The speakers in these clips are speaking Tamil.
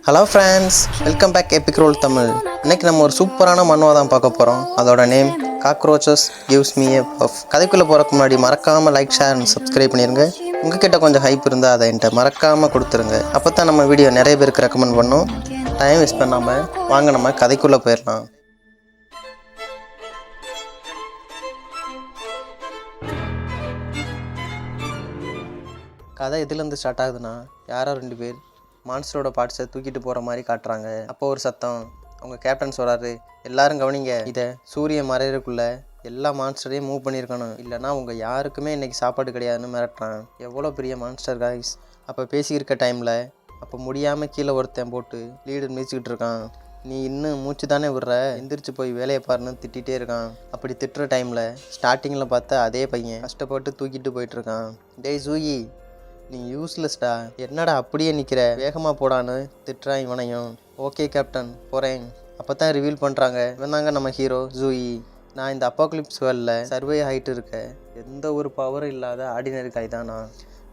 Hello friends, welcome back epic roll Tamil. இன்னைக்கு நம்ம ஒரு சூப்பரான மனோவை தான் பார்க்க போகிறோம். அதோட name cockroaches gives me a puff. கதைக்குள்ளே போகிறக்கு முன்னாடி மறக்காமல் லைக், ஷேர் அண்ட் சப்ஸ்கிரைப் பண்ணிடுங்க. உங்ககிட்ட கொஞ்சம் ஹைப் இருந்தால் அதை என்கிட்ட மறக்காமல் கொடுத்துருங்க. அப்போ தான் நம்ம வீடியோ நிறைய பேருக்கு ரெக்கமெண்ட் பண்ணோம். டைம் வேஸ்ட் பண்ணாமல் வாங்க நம்ம கதைக்குள்ளே போயிடலாம். கதை எதுலேருந்து ஸ்டார்ட் ஆகுதுன்னா, யாரோ 2 பேர் மான்ஸ்டரோட பார்ட்ஸை தூக்கிட்டு போகிற மாதிரி காட்டுறாங்க. அப்போ ஒரு சத்தம். அவங்க கேப்டன் சொல்கிறாரு, எல்லாரும் கவனிங்க, இதை சூரியன் மறையிறதுக்குள்ளே எல்லா மான்ஸ்டரையும் மூவ் பண்ணியிருக்கணும், இல்லைனா உங்கள் யாருக்குமே இன்றைக்கி சாப்பாடு கிடையாதுன்னு மிரட்டுறான். எவ்வளோ பெரிய மான்ஸ்டர் காய்ஸ். அப்போ பேசிக்கிருக்க டைமில் அப்போ முடியாமல் கீழே ஒருத்தன் போட்டு லீடு மிதிச்சுக்கிட்டு இருக்கான். நீ இன்னும் மூச்சு தானே விடுற, எந்திரிச்சு போய் வேலையை பாருன்னு திட்டிகிட்டே இருக்கான். அப்படி திட்டுற டைமில் ஸ்டார்டிங்கில் பார்த்தா அதே பையன் கஷ்டப்பட்டு தூக்கிட்டு போயிட்டுருக்கான். டேய் ஜூயி, நீ யூஸ்லெஸ்டா, என்னடா அப்படியே நிற்கிற, வேகமாக போடான்னு திட்டுறான் இவனையும். ஓகே கேப்டன், போகிறேன். அப்போ தான் ரிவீல் பண்ணுறாங்க, இவந்தாங்க நம்ம ஹீரோ ஜூயி. நான் இந்த அப்போக்லிப்ஸ் வேர்ல்டில் சர்வே ஆகிட்டு இருக்க எந்த ஒரு பவரும் இல்லாத ஆர்டினரி காய் தான் நான்.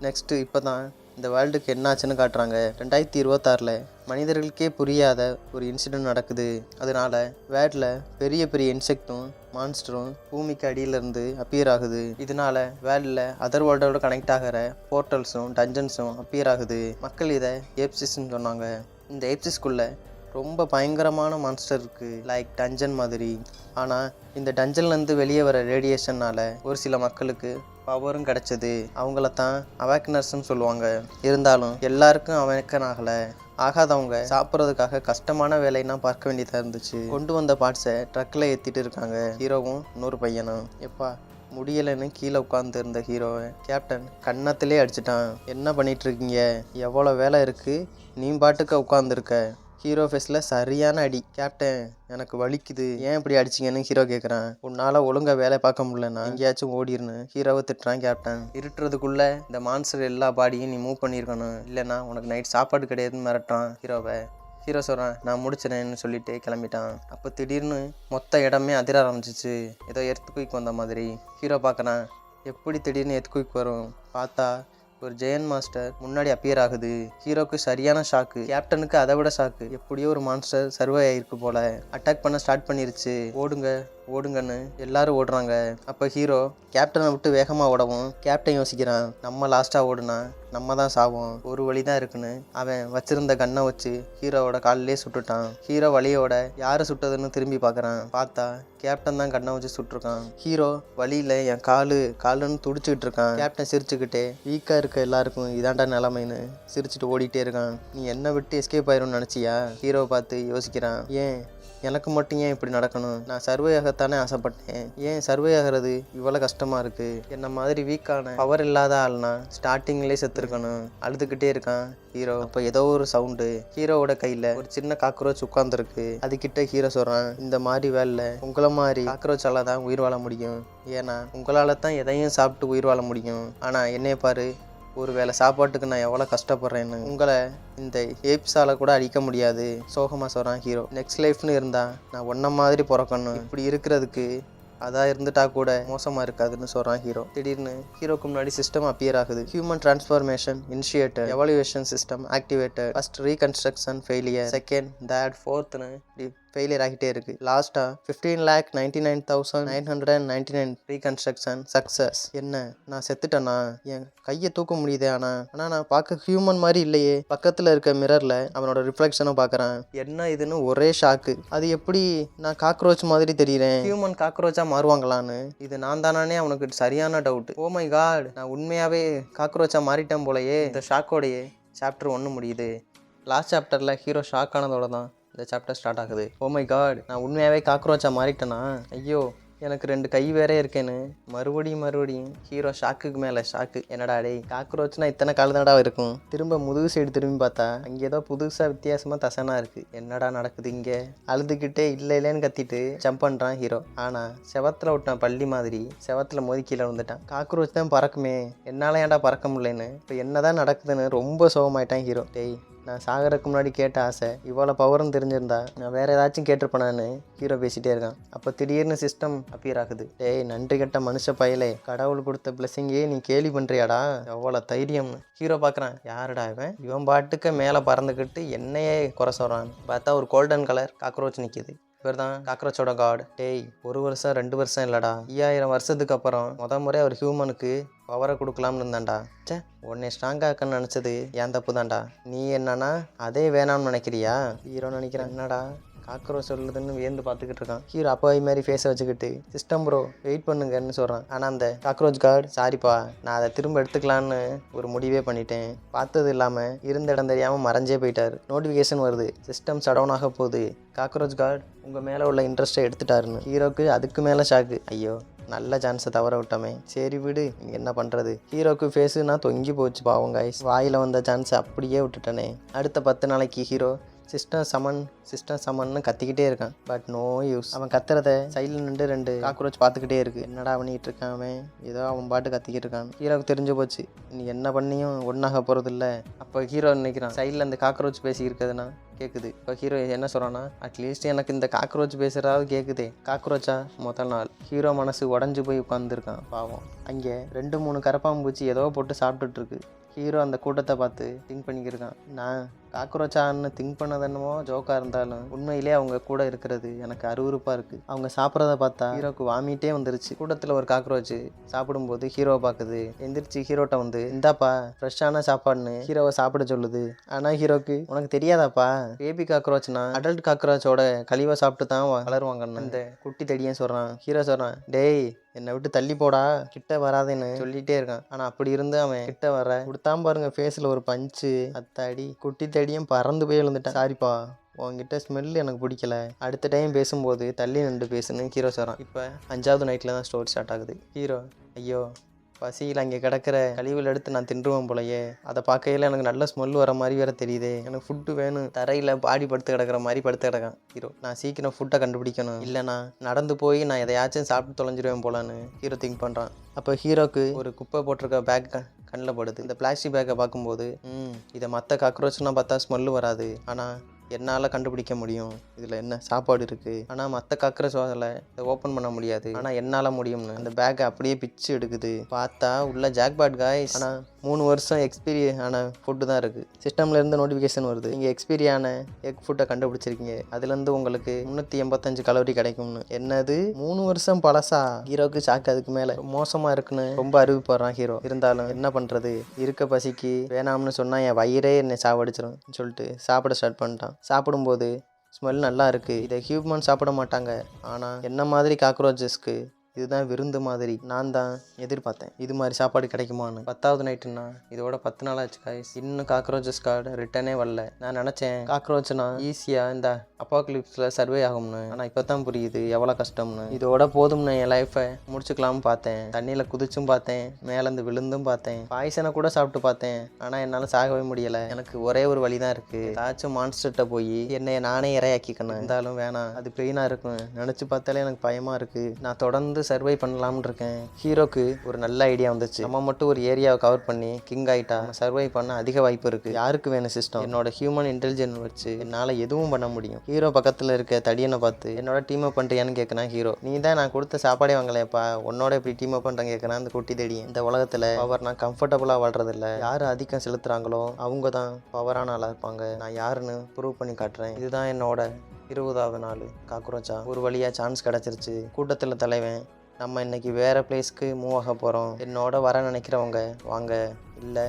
நெக்ஸ்ட்டு இப்போ தான் இந்த வேர்ல்டுக்கு என்னாச்சுன்னு காட்டுறாங்க. 2026 மனிதர்களுக்கே புரியாத ஒரு இன்சிடென்ட் நடக்குது. அதனால வேர்ல்டில் பெரிய பெரிய இன்செக்டும் மான்ஸ்டரும் பூமிக்கு அடியிலேருந்து அப்பியர் ஆகுது. இதனால வேர்ல்டில் அதர் வேர்ல்டோட கனெக்ட் ஆகிற போர்ட்டல்ஸும் டஞ்சன்ஸும் அப்பியர் ஆகுது. மக்கள் இதை ஏப்சிஸ்ன்னு சொன்னாங்க. இந்த ஏப்சிஸ்குள்ளே ரொம்ப பயங்கரமான மான்ஸ்டர் இருக்குது, லைக் டஞ்சன் மாதிரி. ஆனால் இந்த டஞ்சன்லேருந்து வெளியே வர ரேடியேஷனால் ஒரு சில மக்களுக்கு பவரும் கிடச்சிது. அவங்கள தான் அவேக்கனர்ஸ்ன்னு சொல்லுவாங்க. இருந்தாலும் எல்லாருக்கும் அவேக்கன் ஆகாதவங்க சாப்பிட்றதுக்காக கஷ்டமான வேலைன்னா பார்க்க வேண்டியதாக இருந்துச்சு. கொண்டு வந்த பார்ட்ஸை ட்ரக்கில் ஏற்றிட்டு இருக்காங்க ஹீரோவும் இன்னொரு பையனும். எப்பா முடியலைன்னு கீழே உட்காந்து இருந்த ஹீரோவை கேப்டன் கன்னத்திலே அடிச்சிட்டான். என்ன பண்ணிட்டு இருக்கீங்க, எவ்வளோ வேலை இருக்குது, நீ பாட்டுக்க உட்காந்துருக்க. ஹீரோ ஃபேஸில் சரியான அடி. கேப்டன் எனக்கு வலிக்குது, ஏன் இப்படி அடிச்சிங்கன்னு ஹீரோ கேட்குறான். உன்னால் ஒழுங்காக வேலை பார்க்க முடியலன்னா எங்கேயாச்சும் ஓடிருன்னு ஹீரோவை திட்டுறான் கேப்டன். இருட்டுறதுக்குள்ளே இந்த மான்ஸ்டர் எல்லா பாடியும் நீ மூவ் பண்ணியிருக்கணும், இல்லைன்னா உனக்கு நைட் சாப்பாடு கிடையாதுன்னு மிரட்டுறான் ஹீரோவை. ஹீரோ சொல்கிறான், நான் முடிச்சிடறேன்னு சொல்லிட்டு கிளம்பிட்டான். அப்போ திடீர்னு மொத்த இடமே அதிர ஆரம்பிச்சிச்சு, ஏதோ எர்த்குயிக் வந்த மாதிரி. ஹீரோ பார்க்குறான், எப்படி திடீர்னு எர்த்குயிக் வரும் பார்த்தா ஒரு ஜெயன் மாஸ்டர் முன்னாடி அப்பியர் ஆகுது. ஹீரோக்கு சரியான ஷாக்கு, கேப்டனுக்கு அதை விட ஷாக்கு. எப்படியோ ஒரு மான்ஸ்டர் சர்வே ஆகிருக்கு போல, அட்டாக் பண்ண ஸ்டார்ட் பண்ணிருச்சு. ஓடுங்க ஓடுங்கன்னு எல்லாரும் ஓடுறாங்க. அப்போ ஹீரோ கேப்டனை விட்டு வேகமாக ஓடவும் கேப்டன் யோசிக்கிறான், நம்ம லாஸ்ட்டாக ஓடுனா நம்ம தான் சாவோம், ஒரு வழி தான் இருக்குன்னு அவன் வச்சிருந்த கன்னை வச்சு ஹீரோவோட காலிலே சுட்டுட்டான். ஹீரோ வழியோட யாரை சுட்டதுன்னு திரும்பி பார்க்குறான். பார்த்தா கேப்டன் தான் கண்ணை வச்சு சுட்டிருக்கான். ஹீரோ வழியில் என் காலுன்னு துடிச்சுக்கிட்டு இருக்கான். கேப்டன் சிரிச்சுக்கிட்டே, வீக்காக இருக்க எல்லாருக்கும் இதாண்டா நிலைமைன்னு சிரிச்சுட்டு ஓடிட்டே இருக்கான். நீ என்னை விட்டு எஸ்கேப் ஆயிரும்னு நினச்சியா? ஹீரோ பார்த்து யோசிக்கிறான், ஏன் எனக்கு மட்டும் ஏன் இப்படி நடக்கணும், நான் சர்வே ஆகத்தானே ஆசைப்பட்டேன், ஏன் சர்வே ஆகிறது இவ்வளோ கஷ்டமாக இருக்குது, என்ன மாதிரி வீக்கான பவர் இல்லாத ஆள்னா ஸ்டார்டிங்லேயே செத்துருக்கணும். அழுதுகிட்டே இருக்கான் ஹீரோ. அப்போ ஏதோ ஒரு சவுண்டு. ஹீரோவோட கையில் ஒரு சின்ன காக்ரோச் உட்காந்துருக்கு. அதுக்கிட்ட ஹீரோ சொல்கிறான், இந்த மாதிரி வேலை உங்களை மாதிரி காக்ரோச்சால தான் உயிர் வாழ முடியும், ஏன்னா உங்களால் தான் எதையும் சாப்பிட்டு உயிர் வாழ முடியும். ஆனால் என்னைய பாரு, ஒரு வேளை சாப்பாட்டுக்கு நான் எவ்வளோ கஷ்டப்படுறேன்னு உங்களை இந்த ஏப்ஸால் கூட அழிக்க முடியாது சோகமாக சொல்கிறான் ஹீரோ. நெக்ஸ்ட் லைஃப்னு இருந்தால் நான் ஒன்றை மாதிரி பிறக்கணும், இப்படி இருக்கிறதுக்கு அதான் இருந்துட்டா கூட மோசமாக இருக்காதுன்னு சொல்கிறான் ஹீரோ. திடீர்னு ஹீரோக்கு முன்னாடி சிஸ்டம் அப்பியர் ஆகுது. Human transformation initiated, evaluation system activated, first reconstruction failure, second தேட், ஃபோர்த்னு ஃபெயிலியர் ஆகிட்டே இருக்குது. லாஸ்ட்டாக 15,99,999 ரீகன்ஸ்ட்ரக்ஷன் சக்ஸஸ். என்ன நான் செத்துட்டேன்னா? என் கையை தூக்க முடியுதே, ஆனால் நான் பார்க்க ஹியூமன் மாதிரி இல்லையே. பக்கத்தில் இருக்க மிரரில் அவனோட ரிஃப்ளெக்ஷனை பார்க்குறான். என்ன இதுன்னு ஒரே ஷாக்கு. அது எப்படி நான் காக்ரோச் மாதிரி தெரியுறேன், ஹியூமன் காக்ரோச்சாக மாறுவாங்களான்னு. இது நான் தானே அவனுக்கு சரியான டவுட். ஓ மை காட், நான் உண்மையாகவே காக்ரோச்சாக மாறிட்டேன் போலையே. இந்த ஷாக்கோடையே சாப்டர் 1 முடியுது. லாஸ்ட் சாப்டரில் ஹீரோ ஷாக் ஆனதோட தான் இந்த சாப்டர் ஸ்டார்ட் ஆகுது. ஓ மை காட், நான் உண்மையாகவே காக்ரோச்சாக மாறிட்டேனா? ஐயோ, எனக்கு 2 கை வேறே இருக்கேன்னு மறுபடியும் ஹீரோ ஷாக்குக்கு மேலே ஷாக்கு. என்னடா டே, காக்ரோச்னா இத்தனை காலதாடா இருக்கும். திரும்ப முதுகு சைடு திரும்பி பார்த்தா அங்கே ஏதோ புதுசாக வித்தியாசமாக தசனா இருக்குது. என்னடா நடக்குது இங்கே? அழுதுகிட்டே இல்லைன்னு கத்திட்டு ஜம்ப் பண்ணுறான் ஹீரோ. ஆனால் செவத்தில் விட்டான் பள்ளி மாதிரி, செவத்தில் மோதி கீழே வந்துட்டான். காக்ரோச் தான் பறக்குமே, என்னால் ஏன்டா பறக்க முடியலன்னு இப்போ என்னதான் நடக்குதுன்னு ரொம்ப சோகமாயிட்டான் ஹீரோ. டேய், நான் சாகறதுக்கு முன்னாடி கேட்ட ஆசை இவ்வளோ பவர்னு தெரிஞ்சிருந்தா நான் வேற ஏதாச்சும் கேட்டிருப்பேனான்னு ஹீரோ பேசிகிட்டே இருக்கான். அப்போ திடீர்னு சிஸ்டம் அப்பியர் ஆகுது. டேய் நன்றி கெட்ட மனுஷ பயலே, கடவுள் கொடுத்த பிளெஸிங்கே நீ கேலி பண்ணுறியாடா, எவ்வளோ தைரியம்னு. ஹீரோ பார்க்குறான், யாருடா இவன் பாட்டுக்கு மேலே பறந்துக்கிட்டு என்னையே குறை சொல்கிறான். பார்த்தா ஒரு கோல்டன் கலர் காக்ரோச் நிற்கிது. இவர் தான் காக்ரோச்சோட காட். டேய் 1 வருஷம் 2 வருஷம் இல்லைடா, 5000 வருஷத்துக்கு அப்புறம் முறை அவர் ஹியூமனுக்கு பவரை கொடுக்கலாம்னு இருந்தான்டா. சே, உன்னை ஸ்ட்ராங்காக்கன்னு நினச்சது என் தப்பு தான்டா. நீ என்னன்னா அதே வேணாம்னு நினைக்கிறியா? ஹீரோ நினைக்கிறேன், என்னடா காக்ரோச் சொல்லுதுன்னு வியந்து பார்த்துக்கிட்டு இருக்கான். ஹீரோ அப்பாவி மாதிரி ஃபேஸை வச்சுக்கிட்டு சிஸ்டம் ப்ரோ வெயிட் பண்ணுங்கன்னு சொல்கிறான். ஆனால் அந்த காக்ரோச் கார்டு, சாரிப்பா நான் அதை திரும்ப எடுத்துக்கலான்னு ஒரு முடிவே பண்ணிட்டேன். பார்த்தது இல்லாமல் இருந்த இடம் தெரியாமல் மறைஞ்சே போயிட்டார். நோட்டிஃபிகேஷன் வருது, சிஸ்டம் ஷடவுன் ஆக போகுது, காக்ரோச் கார்டு உங்கள் மேலே உள்ள இன்ட்ரெஸ்ட்டை எடுத்துட்டாருன்னு. ஹீரோக்கு அதுக்கு மேலே ஷாக்கு. ஐயோ நல்ல சான்ஸை தவற விட்டோமே, சரி விடு என்ன பண்ணுறது. ஹீரோக்கு ஃபேஸுனா தொங்கி போச்சு பாவம் காய்ஸ். வாயில் வந்த சான்ஸை அப்படியே விட்டுட்டனே. அடுத்த 10 நாளைக்கு ஹீரோ சிஸ்டம் சமன்னு கத்திக்கிட்டே இருக்கான். But no use. அவன் கத்துறத சைடில் நின்று 2 காக்ரோச் பார்த்துக்கிட்டே இருக்கு. என்னடா பண்ணிட்டு இருக்கான் அவன், ஏதோ அவன் பாட்டு கத்திக்கிட்டு இருக்கான். ஹீரோவுக்கு தெரிஞ்சு போச்சு, நீ என்ன பண்ணியும் ஒன்றாக போகிறது இல்லை. அப்போ ஹீரோ நினைக்கிறான், சைடில் அந்த காக்ரோச் பேசி இருக்கிறதுனா கேட்குது. இப்போ ஹீரோ என்ன சொல்கிறான்னா, அட்லீஸ்ட் எனக்கு இந்த காக்ரோச் பேசுகிறாவது கேட்குதே. காக்ரோச்சா முதல் நாள் ஹீரோ மனசு உடஞ்சி போய் உட்காந்துருக்கான் பாவம். அங்கே 2-3 கரப்பாம்பூச்சி ஏதோ போட்டு சாப்பிட்டுட்ருக்கு. ஹீரோ அந்த கூட்டத்தை பார்த்து திங்க் பண்ணிக்கிருக்கான், நான் காக்ரோச்சான்னு திங்க் பண்ணது என்னமோ ஜோக்காக இருந்தாலும் உண்மையிலே அவங்க கூட இருக்கிறது எனக்கு அருவருப்பாக இருக்குது. அவங்க சாப்பிட்றத பார்த்தா ஹீரோக்கு வாமிட்டே வந்துருச்சு. கூட்டத்தில் ஒரு காக்ரோச் சாப்பிடும்போது ஹீரோவை பார்க்குது. எந்திரிச்சு ஹீரோட்ட வந்து, இந்தாப்பா ஃப்ரெஷ்ஷான சாப்பாடுன்னு ஹீரோவை சாப்பிட சொல்லுது. ஆனால் ஹீரோக்கு, உனக்கு தெரியாதாப்பா, பேபி காக்ரோச்னா அடல்ட் காக்ரோச்சோட கழிவை சாப்பிட்டு தான் வளருவாங்கன்னு அந்த குட்டி தடியன் சொல்கிறான். ஹீரோ சொல்கிறான், டேய் என்னை விட்டு தள்ளி போடா, கிட்ட வராதுன்னு சொல்லிகிட்டே இருக்கான். ஆனால் அப்படி இருந்து அவன் கிட்ட வர கொடுத்தான் பாருங்க ஃபேஸில் ஒரு பஞ்சு. அத்தாடி குட்டி தடியும் பறந்து போய் விழுந்துட்டான். சாரிப்பா உங்ககிட்ட ஸ்மெல் எனக்கு பிடிக்கல, அடுத்த டைம் பேசும்போது தள்ளி நின்று பேசுன்னு ஹீரோ சொல்கிறான். இப்போ 5வது நைட்டில் தான் ஸ்டோரி ஸ்டார்ட் ஆகுது. ஹீரோ, ஐயோ பசியில் அங்கே கிடக்கிற கழிவுகள் எடுத்து நான் தின்றுவேன் போலையே, அதை பார்க்கையில் எனக்கு நல்ல ஸ்மெல் வர மாதிரி வேறு தெரியுதே, எனக்கு ஃபுட்டு வேணும். தரையில் பாடி படுத்து கிடக்கிற மாதிரி படுத்து கிடக்கான் ஹீரோ. நான் சீக்கிரம் ஃபுட்டை கண்டுபிடிக்கணும், இல்லைனா நடந்து போய் நான் எதையாச்சும் சாப்பிட்டு தொலைஞ்சிருவேன் போலான்னு ஹீரோ திங்க் பண்ணுறான். அப்போ ஹீரோக்கு ஒரு குப்பை போட்டிருக்க பேக் கண்ணில் படுது. இந்த பிளாஸ்டிக் பேக்கை பார்க்கும்போது இதை மற்ற காக்ரோச்னால் பார்த்தா ஸ்மெல்லு வராது, ஆனால் என்னால் கண்டுபிடிக்க முடியும் இதில் என்ன சாப்பாடு இருக்குது. ஆனால் மற்ற காக்ரோச்சால் இதை ஓப்பன் பண்ண முடியாது, ஆனால் என்னால் முடியும்னு அந்த பேக்கை அப்படியே பிச்சு எடுக்குது. பார்த்தா உள்ள ஜாக்பாட் காய்ஸ். ஆனால் 3 வருஷம் எக்ஸ்பீரி ஆன ஃபுட்டு தான் இருக்குது. சிஸ்டம்லேருந்து நோட்டிஃபிகேஷன் வருது, நீங்கள் எக்ஸ்பீரி ஆன எக் ஃபுட்டை கண்டுபிடிச்சிருக்கீங்க, அதுலேருந்து உங்களுக்கு 385 கலோரி கிடைக்கும்னு. என்னது 3 வருஷம் பழசா? ஹீரோக்கு ஷாக். அதுக்கு மேலே மோசமாக இருக்குன்னு ரொம்ப அறிவிப்படுறான் ஹீரோ. இருந்தாலும் என்ன பண்ணுறது, இருக்க பசிக்கு வேணாம்னு சொன்னால் என் வயிறே என்னை சாவடிச்சிடும் சொல்லிட்டு சாப்பிட ஸ்டார்ட் பண்ணிட்டான். சாப்பிடும்போது ஸ்மெல் நல்லா இருக்குது, இதை ஹியூமன் சாப்பிட மாட்டாங்க, ஆனால் என்ன மாதிரி காக்ரோச்சஸ்க்கு இதுதான் விருந்து மாதிரி. நான் தான் எதிர்பார்த்தேன் இது மாதிரி சாப்பாடு கிடைக்குமான்னு. 10வது நைட்டுன்னா இதோட 10 நாள் ஆச்சு காய்ஸ். இன்னும் காக்ரோச்சஸ் கார்டு ரிட்டனே வரல. நான் நினச்சேன் காக்ரோச்னா ஈஸியாக இந்த அப்பாக்லிப்ஸில் சர்வே ஆகும்னு, ஆனால் இப்போ தான் புரியுது எவ்வளோ கஷ்டம்னு. இதோட போதும்னு என் லைஃப்பை முடிச்சுக்கலாம்னு பார்த்தேன். தண்ணியில் குதிச்சும் பார்த்தேன், மேலேருந்து விழுந்தும் பார்த்தேன், பாய்சனை கூட சாப்பிட்டு பார்த்தேன், ஆனால் என்னால் சாகவே முடியலை. எனக்கு ஒரே ஒரு வழி தான் இருக்குது, ஏதாச்சும் மான்ஸ்டர்கிட்ட போய் என்னை நானே இரையாக்கிக்கணும். இருந்தாலும் வேணாம், அது பெயினாக இருக்கும், நினச்சி பார்த்தாலே எனக்கு பயமாக இருக்குது. நான் தொடர்ந்து சர்வை பண்ணலாம்னு இருக்கேன். ஹீரோக்கு ஒரு நல்ல ஐடியா வந்துச்சு, நம்ம மட்டும் ஒரு ஏரியாவை கவர் பண்ணி கிங் ஆகிட்டா சர்வை பண்ண அதிக வாய்ப்பு இருக்குது. யாருக்கு வேணும் சிஸ்டம், என்னோட ஹியூமன் இன்டெலிஜென்ஸ் வச்சு என்னால் எதுவும் பண்ண முடியும். ஹீரோ பக்கத்தில் இருக்க தடியனை பார்த்து, என்னோட டீம் அப் பண்ணுறியான்னு கேட்குறான் ஹீரோ. நீ தான் நான் கொடுத்த சாப்பாடே வாங்கலையப்பா, உன்னோட எப்படி டீம் அப் பண்ணுறேன் கேட்குறான் அந்த குட்டி தடியன். இந்த உலகத்தில் பவர் நான் கம்ஃபர்டபுளாக வாழ்றதில்ல, யார் அதிகம் செலுத்துகிறாங்களோ அவங்க தான் பவரான ஆளாக இருப்பாங்க. நான் யாருன்னு ப்ரூவ் பண்ணி காட்டுறேன். இதுதான் என்னோட 20வது நாள் காக்ரோச்சா. ஒரு வழியாக சான்ஸ் கிடச்சிருச்சு. கூட்டத்தில் தலைவன், நம்ம இன்றைக்கி வேறு பிளேஸ்க்கு மூவ் ஆக போகிறோம், என்னோட வர நினைக்கிறவங்க வாங்க, இல்லை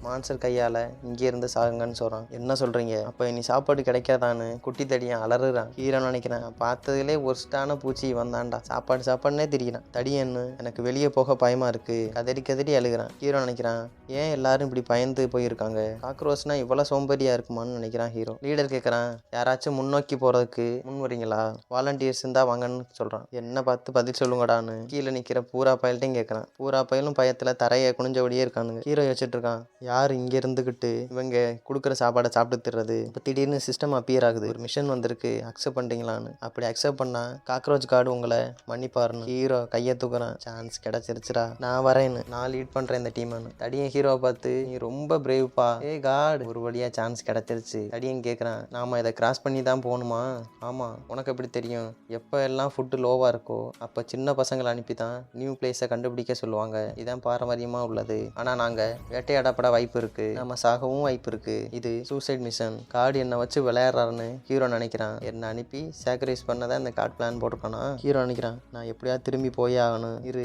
மான்சர் கையால் இங்கே இருந்து சாகுங்கன்னு சொல்கிறான். என்ன சொல்கிறீங்க, அப்போ இனி சாப்பாடு கிடைக்காதான்னு குட்டி தடியன் அலறுறான். ஹீரோ நினைக்கிறேன், பார்த்ததுலே ஒர்ஸ்டான பூச்சி வந்தான்டா, சாப்பாடுனே திரிகிறான். தடியன்னு எனக்கு வெளியே போக பயமாக இருக்குது, கதறி அழுகிறான். ஹீரோ நினைக்கிறான், ஏன் எல்லாரும் இப்படி பயந்து போயிருக்காங்க, காக்ரோச்னா இவ்வளோ சோம்பேறியாக இருக்குமான்னு நினைக்கிறான் ஹீரோ. லீடர் கேட்குறான், யாராச்சும் முன்னோக்கி போகிறதுக்கு முன் வரீங்களா, வாலண்டியர்ஸ் இருந்தால் வாங்கன்னு சொல்கிறான். என்ன பார்த்து பதில் சொல்லுங்கடான்னு கீழே நிற்கிற பூரா பயல்ட்டையும் கேட்குறான். பூரா பயலும் பயத்தில் தரையை குனிஞ்சபடியே இருக்கானுங்க. ஹீரோ யோசிச்சுட்டு இருக்கான், யார் இங்கே இருந்துக்கிட்டு இவங்க கொடுக்குற சாப்பாடை சாப்பிட்டுறது. இப்போ திடீர்னு சிஸ்டம் அப்பியர் ஆகுது, ஒரு மிஷன் வந்திருக்கு, அக்செப்ட் பண்ணிட்டீங்களான்னு. அப்படி அக்செப்ட் பண்ணா காக்ரோச் கார்டு உங்களை மன்னிப்பாருன்னு ஹீரோ கையை தூக்குறான். சான்ஸ் கிடச்சிருச்சுடா, நான் வரேன்னு, நான் லீட் பண்ணுறேன் இந்த டீம்னு. தடியன் ஹீரோவை பார்த்து நீ ரொம்ப பிரேவ்ப்பா, ஏ காட், ஒரு வழியாக சான்ஸ் கிடச்சிருச்சு. தடியன் கேட்குறான், நாம இதை கிராஸ் பண்ணி தான் போகணுமா? ஆமாம், உனக்கு எப்படி தெரியும்? எப்போ எல்லாம் ஃபுட்டு லோவாக இருக்கோ அப்போ சின்ன பசங்களை அனுப்பி தான் நியூ பிளேஸை கண்டுபிடிக்க சொல்லுவாங்க. இதான் பாரம்பரியமாக உள்ளது. ஆனால் நாங்கள் வேட்டையாடப்பட வாய்ப்பு இருக்கு, நம்ம சாகவும் வாய்ப்பு இருக்கு. இது சூசைட் மிஷன். கார்டு என்னை வச்சு விளையாடுறாருன்னு ஹீரோ நினைக்கிறான். என்னை அனுப்பி சாக்ரிஃபைஸ் பண்ணதான் இந்த கார்டு பிளான் போட்டிருக்கானா? ஹீரோ நினைக்கிறான், நான் எப்படியாவது திரும்பி போயே ஆகணும், இரு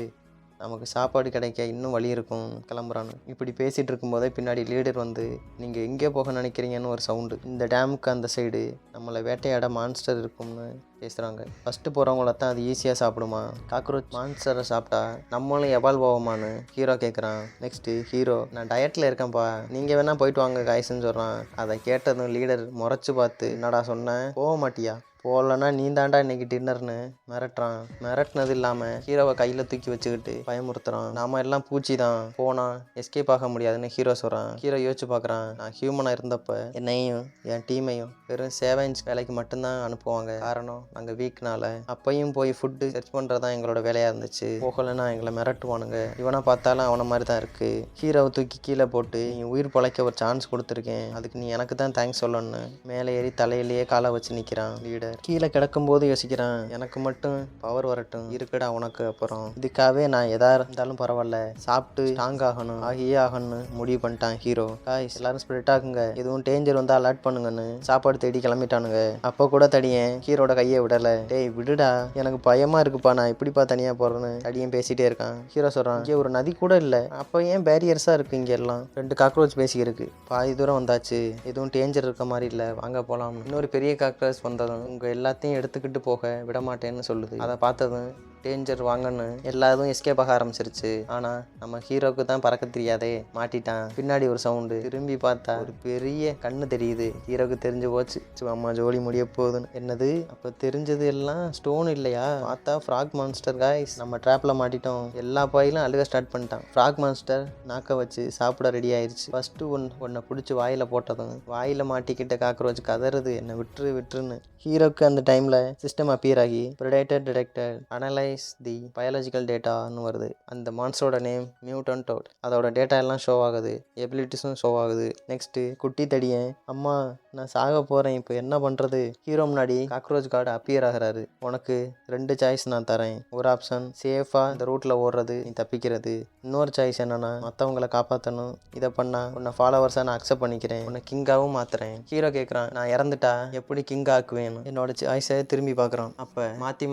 நமக்கு சாப்பாடு கிடைக்க இன்னும் வழி இருக்கும், கிளம்புறான்னு. இப்படி பேசிகிட்டு இருக்கும்போதே பின்னாடி லீடர் வந்து நீங்கள் எங்கே போக நினைக்கிறீங்கன்னு ஒரு சவுண்டு. இந்த டேமுக்கு அந்த சைடு நம்மளை வேட்டையாட மான்ஸ்டர் இருக்கும்னு பேசுகிறாங்க. ஃபஸ்ட்டு போகிறவங்கள தான் அது ஈஸியாக சாப்பிடுமா? காக்ரோச் மான்ஸ்டரை சாப்பிட்டா நம்மளும் எவால்வ் ஆகுமான்னு ஹீரோ கேட்குறான். நெக்ஸ்ட்டு ஹீரோ, நான் டயட்டில் இருக்கேன்ப்பா, நீங்கள் வேணால் போயிட்டு வாங்க காய்ஸ்ன்னு சொல்கிறான். அதை கேட்டதும் லீடர் முறைச்சி பார்த்து, என்னடா சொன்னேன், போக மாட்டியா? போகலன்னா நீ தாண்டா இன்னைக்கு டின்னர்னு மிரட்டுறான். மிரட்டினது இல்லாமல் ஹீரோவை கையில் தூக்கி வச்சுக்கிட்டு பயமுறுத்துறான். நாம எல்லாம் பூச்சி தான், போனால் எஸ்கேப் ஆக முடியாதுன்னு ஹீரோ சொல்கிறான். ஹீரோ யோசிச்சு பார்க்குறான், நான் ஹியூமனாக இருந்தப்போ என்னையும் என் டீமையும் வெறும் சேவன்ஸ் வேலைக்கு மட்டும்தான் அனுப்புவாங்க. காரணம் நாங்கள் வீக்னால. அப்பையும் போய் ஃபுட்டு சர்ச் பண்ணுறதான் எங்களோட வேலையாக இருந்துச்சு. போகலைன்னா எங்களை மிரட்டுவானுங்க. இவனை பார்த்தாலும் அவனை மாதிரி தான் இருக்குது. ஹீரோவை தூக்கி கீழே போட்டு, நீ உயிர் பொழைக்க ஒரு சான்ஸ் கொடுத்துருக்கேன், அதுக்கு நீ எனக்கு தான் தேங்க்ஸ் சொல்லணும்னு மேலே ஏறி தலையிலேயே காலை வச்சு நிற்கிறான் லீடர். கீழே கிடக்கும்போது யோசிக்கிறான், எனக்கு மட்டும் பவர் வரட்டும், இருக்குடா உனக்கு. அப்புறம் இதுக்காகவே நான் எதா இருந்தாலும் பரவாயில்ல, சாப்பிட்டு ஸ்ட்ராங் ஆகணும், ஆகியே ஆகணும்னு முடிவு பண்ணிட்டான் ஹீரோ. காய்ஸ் எல்லாரும் ஸ்ப்ரெட் ஆகுங்க, எதுவும் டேஞ்சர் வந்து அலர்ட் பண்ணுங்கன்னு சாப்பாடு தேடி கிளம்பிட்டானுங்க. அப்போ கூட தடியன் ஹீரோட கையை விடலை. டேய் விடுடா, எனக்கு பயமாக இருக்குப்பா, நான் இப்படிப்பா தனியாக போகிறேன்னு தடியன் பேசிகிட்டே இருக்கான். ஹீரோ சொல்கிறான், இங்கே ஒரு நதி கூட இல்லை, அப்போ ஏன் பேரியர்ஸாக இருக்குது இங்கே எல்லாம்? 2 காக்ரோச் பேசிக்கிருக்கு. பாதி தூரம் வந்தாச்சு, எதுவும் டேஞ்சர் இருக்க மாதிரி இல்லை, வாங்க போகலாம். இன்னொரு பெரிய காக்ரோச் வந்ததும் உங்கள் எல்லாத்தையும் எடுத்துக்கிட்டு போக விட மாட்டேன்னு சொல்லுது. அதை பார்த்ததும் டேஞ்சர் வாங்கன்னு எல்லாரும் எஸ்கேப் ஆக ஆரம்பிச்சிருச்சு. ஆனால் நம்ம ஹீரோக்கு தான் பறக்க தெரியாதே, மாட்டிட்டான். பின்னாடி ஒரு சவுண்டு, திரும்பி பார்த்தா ஒரு பெரிய கண்ணு தெரியுது. ஹீரோக்கு தெரிஞ்சு போச்சு, அம்மா ஜோலி முடிய போகுதுன்னு. என்னது, அப்போ தெரிஞ்சது எல்லாம் ஸ்டோன் இல்லையா? பார்த்தா ஃப்ராக் மான்ஸ்டர். காய்ஸ் நம்ம ட்ராப்பில் மாட்டிட்டோம். எல்லா பாயிலும் அழுக ஸ்டார்ட் பண்ணிட்டான். ஃப்ராக் மான்ஸ்டர் நாக்க வச்சு சாப்பிட ரெடி ஆயிடுச்சு. ஃபஸ்ட்டு ஒன்றை பிடிச்சி வாயில் போட்டதும் வாயில் மாட்டிக்கிட்ட காக்ரோச் கதறுது, என்னை விட்டுரு விட்டுருன்னு. ஹீரோக்கு அந்த டைமில் சிஸ்டம் அப்பியர் ஆகி predator detector analyse the biological டேட்டான்னு வருது. அந்த மான்ஸ்டரோட நேம் மியூட்டன்ட் டோட். அதோட டேட்டா எல்லாம் ஷோ ஆகுது, எபிலிட்டிஸும் ஷோ ஆகுது. நெக்ஸ்ட்டு குட்டி தடியன், அம்மா நான் சாக போகிறேன், இப்போ என்ன பண்ணுறது? ஹீரோ முன்னாடி காக்ரோச் கார்டு அப்பியர் ஆகிறாரு. உனக்கு 2 சாய்ஸ் நான் தரேன். ஒரு ஆப்ஷன் சேஃபாக இந்த ரூட்டில் ஓடுறது, நீ தப்பிக்கிறது. இன்னொரு சாய்ஸ் என்னன்னா மற்றவங்களை காப்பாற்றணும். இதை பண்ணால் உன்னை ஃபாலோவர்ஸாக நான் அக்செப்ட் பண்ணிக்கிறேன், உன்னை கிங்காகவும் மாற்றுறேன். ஹீரோ கேட்குறான், நான் இறந்துட்டா எப்படி கிங் ஆக்குவேன்? என்னோட சாய்ஸை திரும்பி பார்க்குறான். அப்போ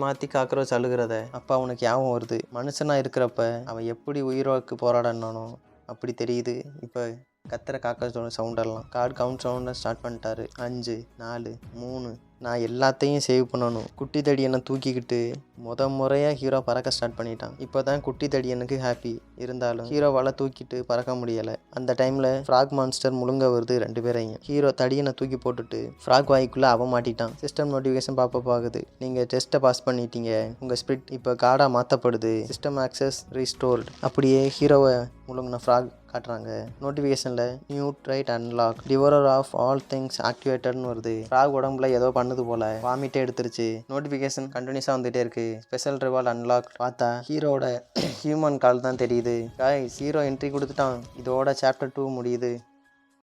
மாற்றி காக்ரோச் அழுகிறத அப்போ அவனுக்கு ஞாபகம் வருது. மனுஷனாக இருக்கிறப்ப அவன் எப்படி உயிரோக்கு போராடணும் அப்படி தெரியுது. இப்போ கத்துற காக்ரோச்சோட சவுண்டெல்லாம் கார்டு கவுண்ட் சவுண்டை ஸ்டார்ட் பண்ணிட்டாரு. 5 4 3. நான் எல்லாத்தையும் சேவ் பண்ணணும். குட்டி தடியனை தூக்கிக்கிட்டு முறையாக ஹீரோ பறக்க ஸ்டார்ட் பண்ணிட்டான். இப்போ தான் குட்டி தடியனுக்கு ஹாப்பி. இருந்தாலும் ஹீரோவால் தூக்கிட்டு பறக்க முடியலை. அந்த டைமில் ஃப்ராக் மான்ஸ்டர் முழுங்க வருது 2 பேரையும். ஹீரோ தடியனை தூக்கி போட்டுட்டு ஃப்ராக் வாய்க்குள்ளே அவன் மாட்டிட்டான். சிஸ்டம் நோட்டிஃபிகேஷன் பாப்பப் ஆகுது, நீங்கள் டெஸ்ட்டை பாஸ் பண்ணிட்டீங்க, உங்கள் ஸ்பிரிட் இப்போ கார்டாக மாற்றப்படுது, சிஸ்டம் ஆக்சஸ் ரீஸ்டோர்டு. அப்படியே ஹீரோவை முழுங்கின ஃப்ராக் காட்டுறாங்க. நோட்டிஃபிகேஷனில் new trait unlock, devourer of all things ஆக்டிவேட்டட்னு வருது. ஃப்ராக் உடம்புல ஏதோ பண்ணுது போல, வாமிட்டே எடுத்துருச்சு. நோட்டிஃபிகேஷன் கண்டினியூஸாக வந்துகிட்டே இருக்கு. Special ரிவால் unlock. பார்த்தா ஹீரோட ஹியூமன் கால் தான் தெரியுது. காய்ஸ் ஹீரோ என்ட்ரி கொடுத்துட்டான். இதோட சாப்டர் 2 முடியுது.